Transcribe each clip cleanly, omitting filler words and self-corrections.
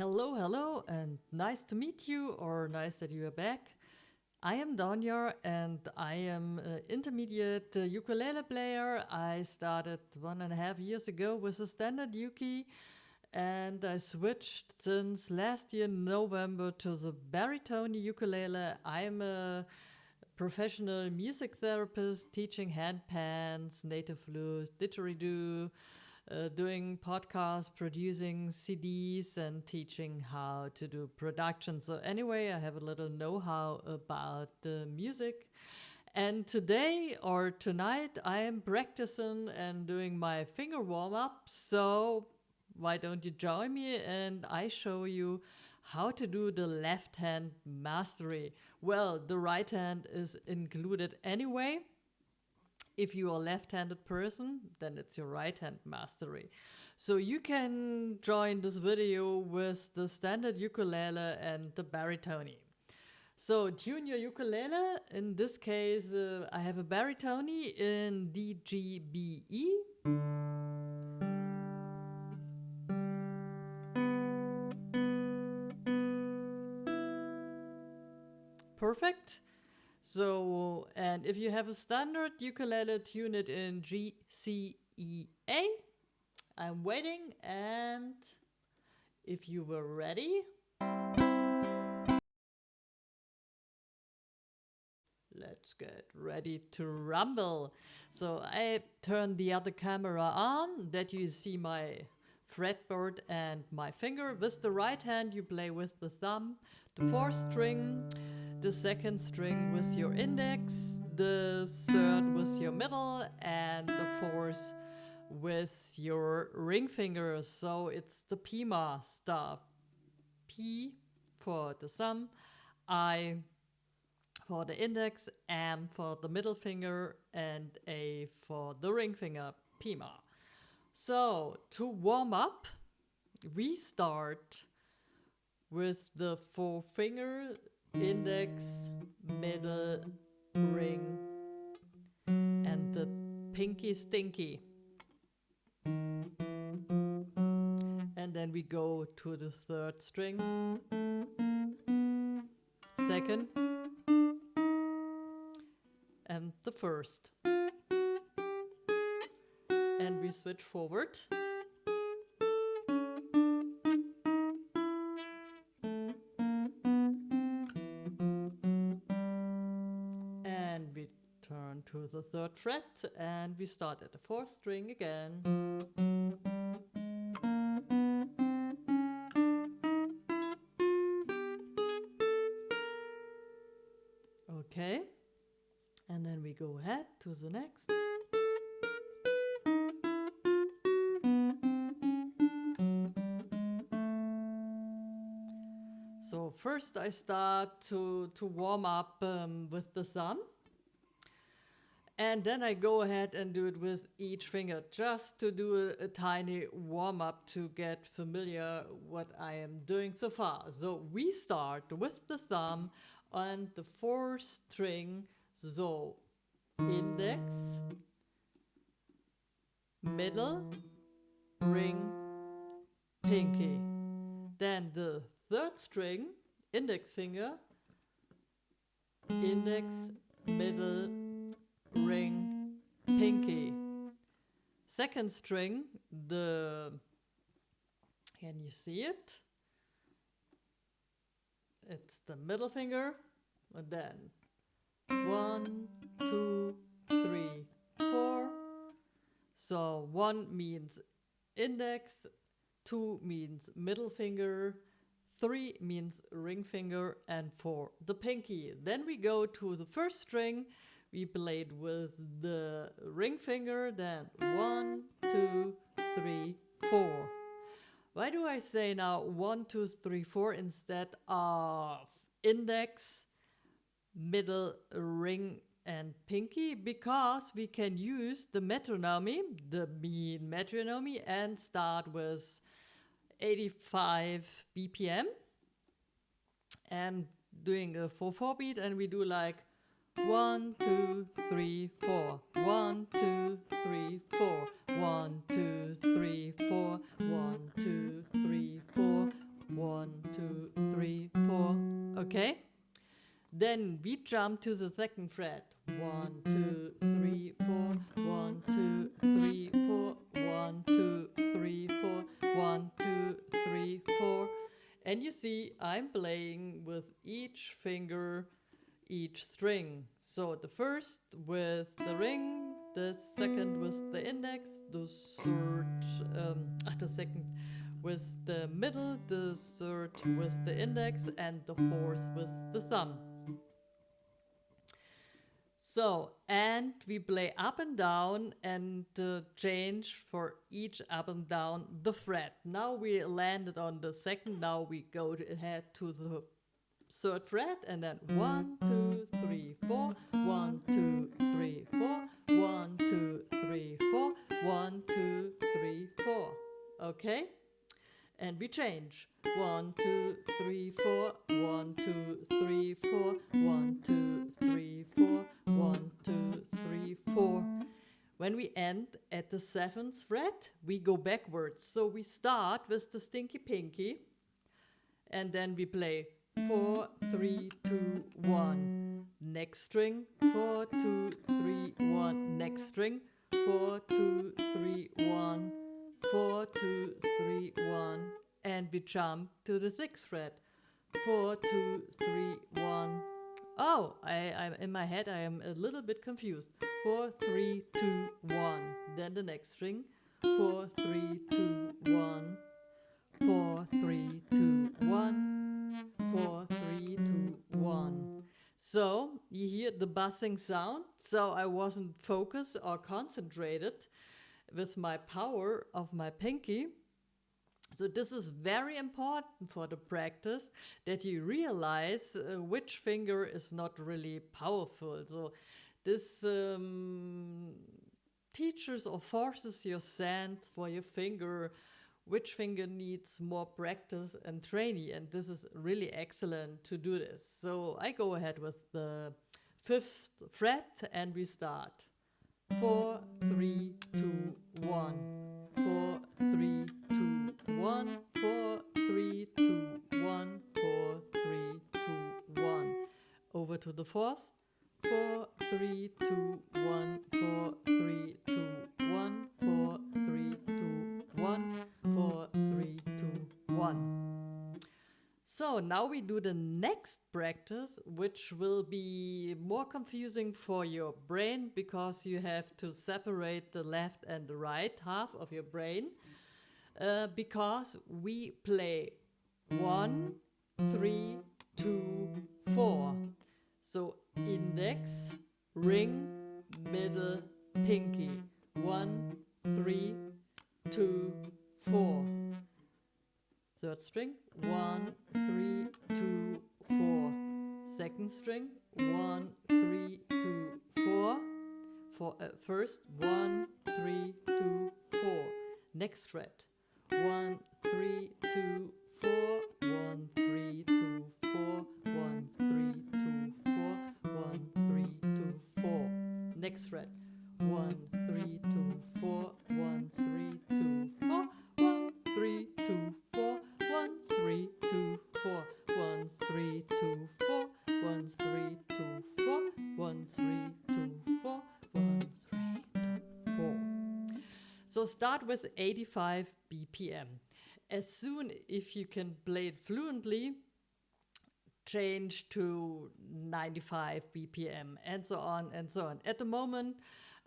Hello, hello, and nice to meet you, or nice that you are back. I am Doña, and I am an intermediate ukulele player. I started 1.5 years ago with a standard uke, and I switched since last year November to the baritone ukulele. I am a professional music therapist teaching hand pans, native flute, didgeridoo, doing podcasts, producing CDs, and teaching how to do production. So anyway, I have a little know-how about music. And today or tonight, I am practicing and doing my finger warm-up. So why don't you join me and I show you how to do the left hand mastery. Well, the right hand is included anyway. If you are a left-handed person, then it's your right-hand mastery. So you can join this video with the standard ukulele and the baritone. So tune your ukulele. In this case, I have a baritone in D, G, B, E. Perfect. So, and if you have a standard ukulele, tune it in G, C, E, A. I'm waiting, and if you were ready, let's get ready to rumble. So I turn the other camera on, that you see my fretboard and my finger. With the right hand, you play with the thumb, the fourth string, the second string with your index, the third with your middle, and the fourth with your ring finger. So it's the PMA stuff. P for the thumb, I for the index, M for the middle finger, and A for the ring finger, PMA. So to warm up, we start with the four finger, index, middle, ring, and the pinky stinky. And then we go to the third string, second, and the first. And we switch forward. Turn to the third fret, and we start at the fourth string again. Okay, and then we go ahead to the next. So first I start to warm up with the thumb. And then I go ahead and do it with each finger, just to do a tiny warm-up to get familiar what I am doing so far. So we start with the thumb on the fourth string, so index, middle, ring, pinky. Then the third string, index finger, index, middle, ring, pinky. Second string, can you see it? It's the middle finger, and then 1, 2, 3, 4. So 1 means index, 2 means middle finger, 3 means ring finger, and 4 the pinky. Then we go to the first string. We played with the ring finger, then 1, 2, 3, 4. Why do I say now 1, 2, 3, 4 instead of index, middle, ring, and pinky? Because we can use the metronome, the mean metronome, and start with 85 BPM and doing a 4/4 beat, and we do like 1, 2, 3, 4. 1, 2, 3, 4. 1, 2, 3, 4. 1, 2, 3, 4. 1, Okay? Then we jump to the second fret. 1, 2, 3, 4. 1, 2, 3, 4. 1, 2, 3, 4. 1, 2, 3, 4. And you see, I'm playing with each finger, each string. So the first with the ring, the second with the index, the second with the middle, the third with the index, and the fourth with the thumb. So, and we play up and down and change for each up and down the fret. Now we landed on the second, now we go ahead to the third fret, and then 1, 2, 3, 4, 1, 2, 3, 4, 1, 2, 3, 4, 1, 2, 3, 4. Okay? And we change. 1, 2, 3, 4, 1, 2, 3, 4, 1, 2, 3, 4, 1, 2, 3, 4. When we end at the 7th fret, we go backwards. So we start with the stinky pinky, and then we play 4, 3, 2, 1. Next string, 4, 2, 3, 1. Next string, 4, 2, 3, 1. 4, 2, 3, 1. And we jump to the 6th fret. 4, 2, 3, 1. Oh, I'm in my head I am a little bit confused. 4, 3, 2, 1. Then the next string. 4, 3, 2, 1. 4, 3, 2, 1. 4, 3, 2, 1. So you hear the buzzing sound. So I wasn't focused or concentrated with my power of my pinky. So this is very important for the practice, that you realize which finger is not really powerful. So this teaches or forces your sense for your finger, which finger needs more practice and training. And this is really excellent to do this. So I go ahead with the 5th fret and we start. 4, 3, 2, 1. 4, 3, 2, 1. 4, 3, 2, 1. 4, 3, 2, 1. Over to the 4th. 4, 3, 2, 1. 4, 3, 2, 1. 4, 3, 2, 1. 4, 3, 2, 1. So now we do the next practice, which will be more confusing for your brain because you have to separate the left and the right half of your brain, because we play 1, 3, 2, 4. So index, ring, middle, pinky. 1, 3, 2, 4. Third string, 1, 3, 2, 4. Second string, 1, 3, 2, 4. First, 1, 3, 2, 4. Next fret, 1, 3, 2, 4. 1, 3, 2, 4. 1, 3, 2, 4. 1, 3, 2, 4. Next fret, 1, 3, 2, 4. 1, 3, 2, 4. 1, 3, 2, 4. 1, 3, 2, 4. 1, 3, 2, 4. 1, 3, 2, 4. 1, 3, 2, 4. 1, 3, 2, 4. So start with 85 BPM. As soon if you can play it fluently, change to 95 BPM and so on and so on. At the moment,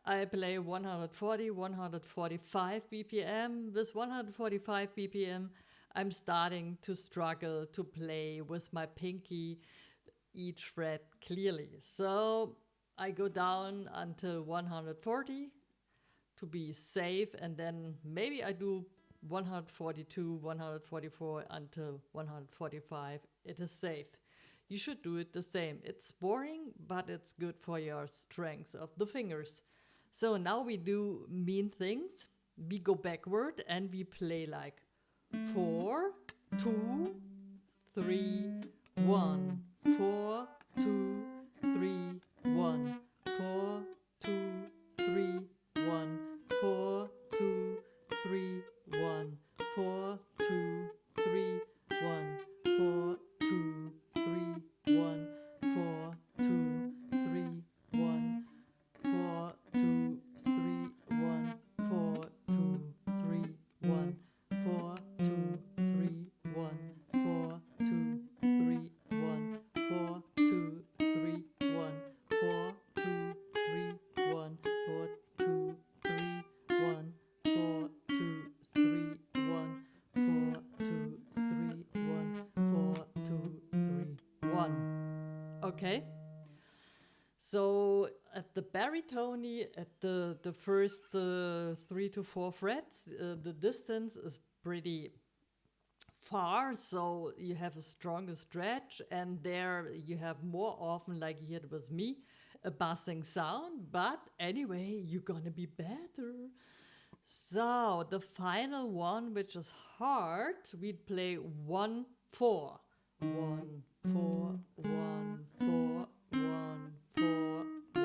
I play 140, 145 BPM. With 145 BPM, I'm starting to struggle to play with my pinky each fret clearly. So I go down until 140 to be safe, and then maybe I do 142, 144 until 145. It is safe. You should do it the same. It's boring, but it's good for your strength of the fingers. So now we do mean things. We go backward and we play like 4, 2, 3, 1. 4, 2, 3, 1. 4, 2, 3, 1. 4, 2, 3, 1. 4, 2, 3, 1. 4, 2, 3, Okay. So at the baritone, at the first 3 to 4 frets, the distance is pretty far, so you have a stronger stretch, and there you have more often, like you heard with me, a bassing sound, but anyway, you're gonna be better. So the final one, which is hard, we'd play 1 4. 1 4 1 4 1 4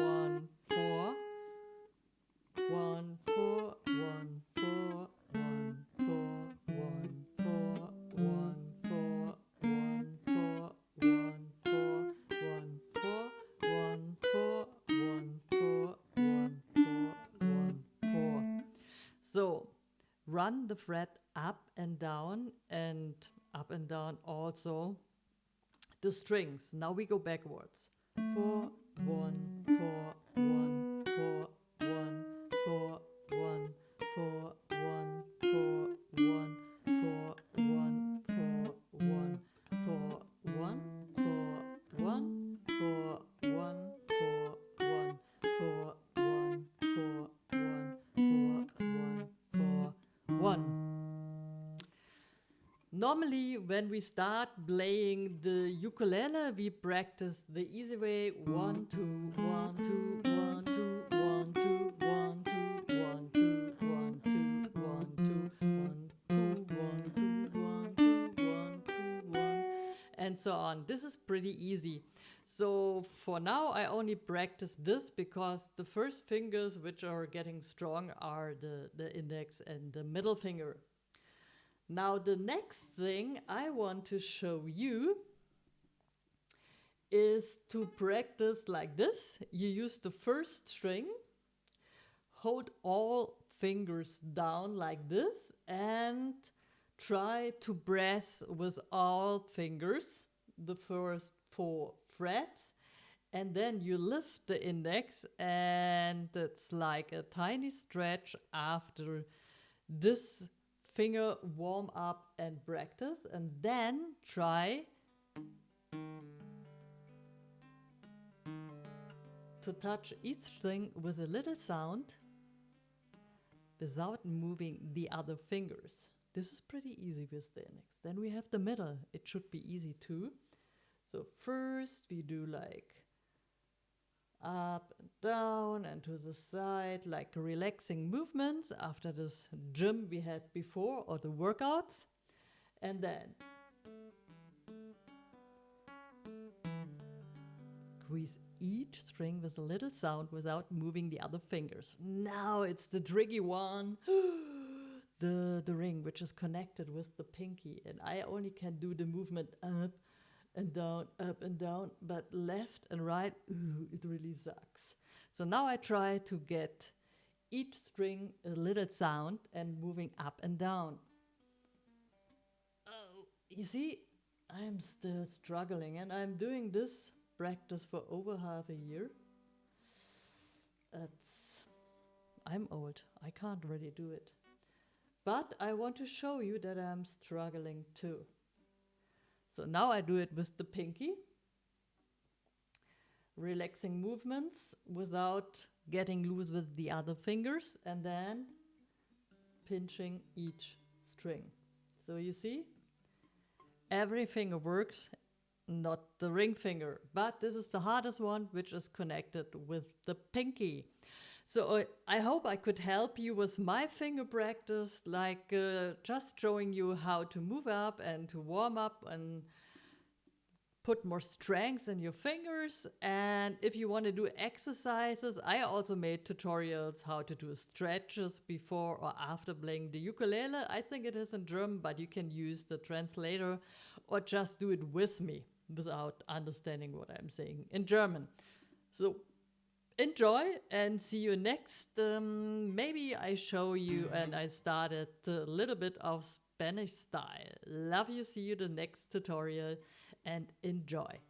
1 4 1 4 1 4 1 4 1 4 1 4 1 4 1 4 1 4 1 4 1 4 1 4 1 4. So run the fret up and down also the strings. Now we go backwards. 4 1 4 1 4 1 4 1 4 1 4 1 4 1 4 1 4 1 4 1 4 1 4 1 4 1 4 1 4 1 4 1. Normally, when we start playing the ukulele, we practice the easy way: 1 2 1 2 1 2 1 2 1 2 1 2 1 2 1 2 1 2 1 2 1 2 1 2 1, and so on. This is pretty easy. So for now, I only practice this because the first fingers which are getting strong are the index and the middle finger. Now the next thing I want to show you is to practice like this. You use the first string, hold all fingers down like this, and try to press with all fingers the first 4 frets, and then you lift the index, and it's like a tiny stretch after this finger warm up and practice, and then try to touch each string with a little sound without moving the other fingers. This is pretty easy with the index. Then we have the middle. It should be easy too. So first we do like up and down and to the side, like relaxing movements after this gym we had before, or the workouts. And then squeeze each string with a little sound without moving the other fingers. Now it's the tricky one. the ring, which is connected with the pinky, and I only can do the movement up and down, but left and right, it really sucks. So now I try to get each string a little sound and moving up and down. Oh, you see, I'm still struggling, and I'm doing this practice for over half a year. I'm old, I can't really do it. But I want to show you that I'm struggling too. So now I do it with the pinky. Relaxing movements without getting loose with the other fingers, and then pinching each string. So you see, every finger works, not the ring finger, but this is the hardest one, which is connected with the pinky. So I hope I could help you with my finger practice, like just showing you how to move up and to warm up and put more strength in your fingers. And if you want to do exercises, I also made tutorials how to do stretches before or after playing the ukulele. I think it is in German, but you can use the translator or just do it with me without understanding what I'm saying in German. So enjoy and see you next. Maybe I show you, and I started a little bit of Spanish style. Love you, see you the next tutorial, and enjoy.